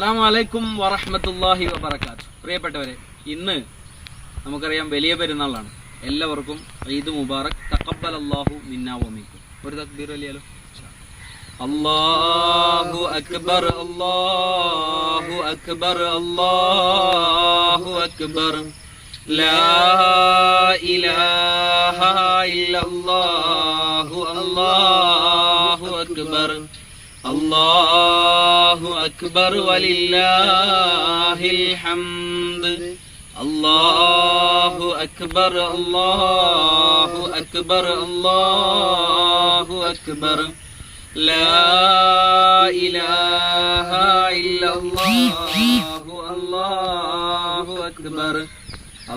അസ്സലാമു അലൈക്കും വറഹ്മത്തുള്ളാഹി വബറകാതുഹു. പ്രിയപ്പെട്ടവരെ, ഇന്ന് നമുക്കറിയാം വലിയ പെരുന്നാളാണ്. എല്ലാവർക്കും ഈദ് മുബാറക്. തഖബ്ബലല്ലാഹു മിന്നാ വമിൻകും. ഒരു തക്ബീർ വലിയാലോ. അല്ലാഹു അക്ബർ, അല്ലാഹു അക്ബർ, അല്ലാഹു അക്ബർ, ലാ ഇലാഹ ഇല്ലല്ലാഹു, അല്ലാഹു അക്ബർ, അല്ലാഹു അക്ബർ വലില്ലാഹിൽ ഹംദ്. അല്ലാഹു അക്ബർ, അല്ലാഹു അക്ബർ, അല്ലാഹു അക്ബർ, ലാ ഇലാഹ ഇല്ലല്ലാഹു, അല്ലാഹു അക്ബർ,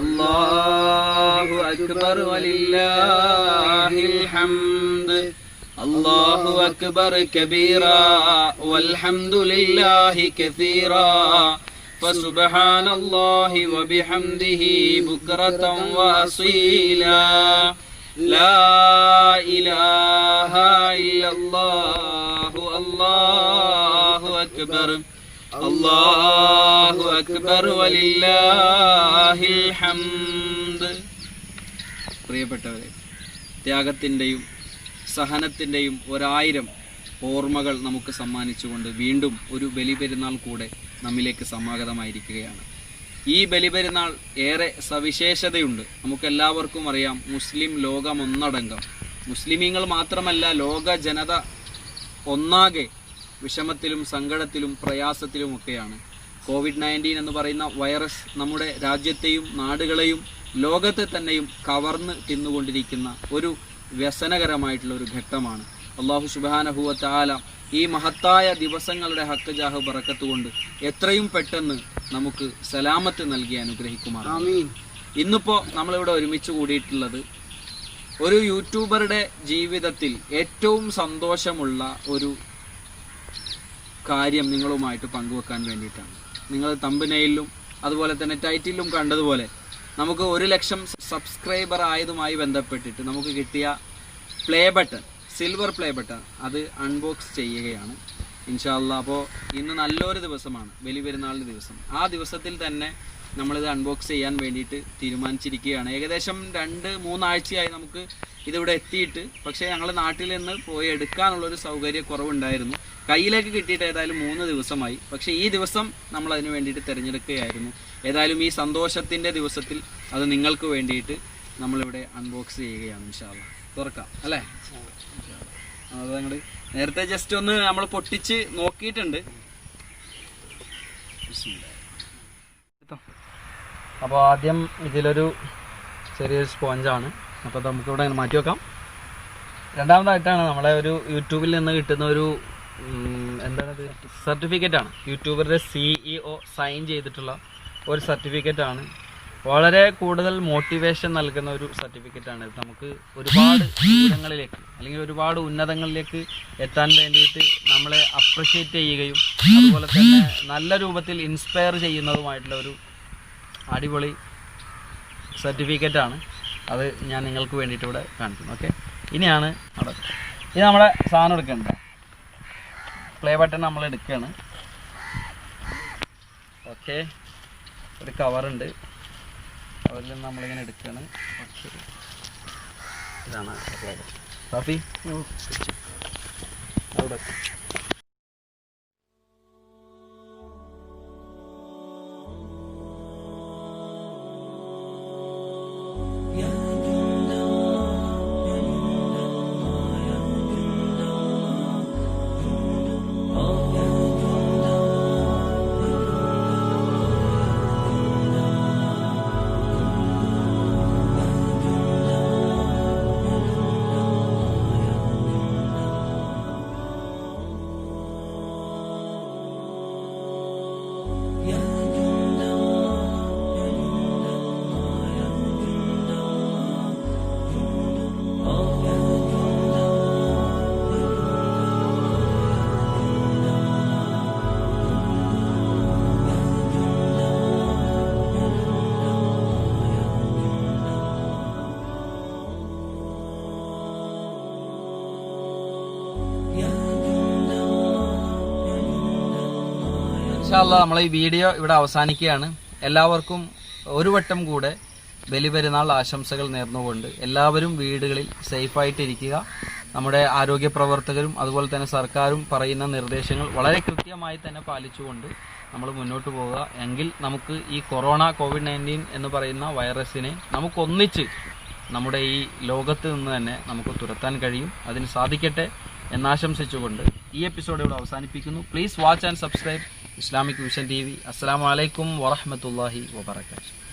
അല്ലാഹു അക്ബർ വലില്ലാഹിൽ ഹംദ്. അല്ലാഹു അക്ബർ കബീറാ വൽഹംദുലില്ലാഹി കസീറാ ഫസുബ്ഹാനല്ലാഹി വബിഹംദിഹി ബുക്റതൻ വഅസീലാ. ലാ ഇലാഹ ഇല്ലല്ലാഹു, അല്ലാഹു അക്ബർ, അല്ലാഹു അക്ബർ വലില്ലാഹിൽ ഹംദ്. പ്രിയപ്പെട്ടവരെ, ത്യാഗത്തിൻ്റെയും സഹനത്തിൻ്റെയും 1000 ഓർമ്മകൾ നമുക്ക് സമ്മാനിച്ചുകൊണ്ട് വീണ്ടും ഒരു ബലിപെരുന്നാൾ കൂടെ നമ്മിലേക്ക് സമാഗതമായിരിക്കുകയാണ്. ഈ ബലിപെരുന്നാൾ ഏറെ സവിശേഷതയുണ്ട്. നമുക്കെല്ലാവർക്കും അറിയാം, മുസ്ലിം ലോകം ഒന്നടങ്കം, മുസ്ലിമീങ്ങൾ മാത്രമല്ല ലോക ജനത ഒന്നാകെ വിഷമത്തിലും സങ്കടത്തിലും പ്രയാസത്തിലുമൊക്കെയാണ്. കോവിഡ്-19 എന്ന് പറയുന്ന വൈറസ് നമ്മുടെ രാജ്യത്തെയും നാടുകളെയും ലോകത്തെ തന്നെയും കവർന്ന് തിന്നുകൊണ്ടിരിക്കുന്ന ഒരു വ്യസനകരമായിട്ടുള്ള ഒരു ഘട്ടമാണ്. അല്ലാഹു സുബ്ഹാനഹു വ തആല ഈ മഹത്തായ ദിവസങ്ങളുടെ ഹക്ക് ജാഹ് ബറക്കത്ത് കൊണ്ട് എത്രയും പെട്ടെന്ന് നമുക്ക് സലാമത്ത് നൽകി അനുഗ്രഹിക്കുമാറാണ്. ഇന്നിപ്പോൾ നമ്മളിവിടെ ഒരുമിച്ച് കൂടിയിട്ടുള്ളത് ഒരു യൂട്യൂബറുടെ ജീവിതത്തിൽ ഏറ്റവും സന്തോഷമുള്ള ഒരു കാര്യം നിങ്ങളുമായിട്ട് പങ്കുവെക്കാൻ വേണ്ടിയിട്ടാണ്. നിങ്ങൾ തംബ്നെയിലും അതുപോലെ തന്നെ ടൈറ്റിലും കണ്ടതുപോലെ നമുക്ക് 1 ലക്ഷം സബ്സ്ക്രൈബർ ആയതുമായി ബന്ധപ്പെട്ടിട്ട് നമുക്ക് കിട്ടിയ play button, silver play button, അത് അൺബോക്സ് ചെയ്യുകയാണ് ഇൻഷാ അല്ലാഹ്. അപ്പോൾ ഇന്ന് നല്ലൊരു ദിവസമാണ്, ബലിപെരുന്നാളിൻ്റെ ദിവസം. ആ ദിവസത്തിൽ തന്നെ നമ്മളിത് അൺബോക്സ് ചെയ്യാൻ വേണ്ടിയിട്ട് തീരുമാനിച്ചിരിക്കുകയാണ്. ഏകദേശം 2-3 ആഴ്ചയായി നമുക്ക് ഇതിവിടെ എത്തിയിട്ട്. പക്ഷേ ഞങ്ങൾ നാട്ടിൽ നിന്ന് പോയി എടുക്കാനുള്ളൊരു സൗകര്യക്കുറവുണ്ടായിരുന്നു. കയ്യിലേക്ക് കിട്ടിയിട്ട് ഏതായാലും 3 ദിവസമായി. പക്ഷേ ഈ ദിവസം നമ്മൾ അതിന് വേണ്ടിയിട്ട് തിരഞ്ഞെടുക്കുകയായിരുന്നു. ഏതായാലും ഈ സന്തോഷത്തിൻ്റെ ദിവസത്തിൽ അത് നിങ്ങൾക്ക് വേണ്ടിയിട്ട് നമ്മളിവിടെ അൺബോക്സ് ചെയ്യുകയാണ് ഇൻഷാ അല്ലാഹ്. തുറക്കാം അല്ലേ? അത് ഞങ്ങൾ നേരത്തെ ജസ്റ്റ് ഒന്ന് നമ്മൾ പൊട്ടിച്ച് നോക്കിയിട്ടുണ്ട്. അപ്പോൾ ആദ്യം ഇതിലൊരു ചെറിയൊരു സ്പോഞ്ചാണ്. അപ്പോൾ നമുക്കിവിടെ അങ്ങനെ മാറ്റി വെക്കാം. രണ്ടാമതായിട്ടാണ് നമ്മളെ ഒരു യൂട്യൂബിൽ നിന്ന് കിട്ടുന്ന ഒരു എന്താണത്, സർട്ടിഫിക്കറ്റാണ്. യൂട്യൂബറുടെ CEO സൈൻ ചെയ്തിട്ടുള്ള ഒരു സർട്ടിഫിക്കറ്റാണ്. വളരെ കൂടുതൽ മോട്ടിവേഷൻ നൽകുന്ന ഒരു സർട്ടിഫിക്കറ്റാണ്. നമുക്ക് ഒരുപാട് ദൂരങ്ങളിലേക്ക് അല്ലെങ്കിൽ ഒരുപാട് ഉന്നതങ്ങളിലേക്ക് എത്താൻ വേണ്ടിയിട്ട് നമ്മളെ അപ്രിഷ്യേറ്റ് ചെയ്യുകയും അതുപോലെ തന്നെ നല്ല രൂപത്തിൽ ഇൻസ്പയർ ചെയ്യുന്നതുമായിട്ടുള്ള ഒരു അടിപൊളി സർട്ടിഫിക്കറ്റാണ്. അത് ഞാൻ നിങ്ങൾക്ക് വേണ്ടിയിട്ട് ഇവിടെ കാണിക്കുന്നു. ഓക്കെ, ഇനിയാണ് അവിടെ ഇത് നമ്മുടെ സാധനം എടുക്കേണ്ട പ്ലേ ബട്ടൺ നമ്മൾ എടുക്കുകയാണ്. ഓക്കെ, ഒരു കവറുണ്ട്, കവറിൽ നിന്ന് നമ്മളിങ്ങനെ എടുക്കുകയാണ്. ഓക്കെ, ഇതാണ് കാഫി അവിടെ. ഇൻഷാ അല്ലാഹ് നമ്മളെ ഈ വീഡിയോ ഇവിടെ അവസാനിക്കുകയാണ്. എല്ലാവർക്കും ഒരു വട്ടം കൂടെ ബലിപെരുന്നാൾ ആശംസകൾ നേർന്നുകൊണ്ട് എല്ലാവരും വീടുകളിൽ സേഫായിട്ടിരിക്കുക. നമ്മുടെ ആരോഗ്യ പ്രവർത്തകരും അതുപോലെ തന്നെ സർക്കാരും പറയുന്ന നിർദ്ദേശങ്ങൾ വളരെ കൃത്യമായി തന്നെ പാലിച്ചുകൊണ്ട് നമ്മൾ മുന്നോട്ട് പോവുക. എങ്കിൽ നമുക്ക് ഈ കോവിഡ്-19 എന്ന് പറയുന്ന വൈറസിനെ നമുക്കൊന്നിച്ച് നമ്മുടെ ഈ ലോകത്ത് നിന്ന് തന്നെ നമുക്ക് തുരത്താൻ കഴിയും. അതിന് സാധിക്കട്ടെ എന്നാശംസിച്ചുകൊണ്ട് ഈ എപ്പിസോഡ് ഇവിടെ അവസാനിപ്പിക്കുന്നു. Please watch and subscribe Islamic vision TV. അസ്സലാമു അലൈക്കും വറഹ്മത്തുള്ളാഹി വബറകാതുഹു.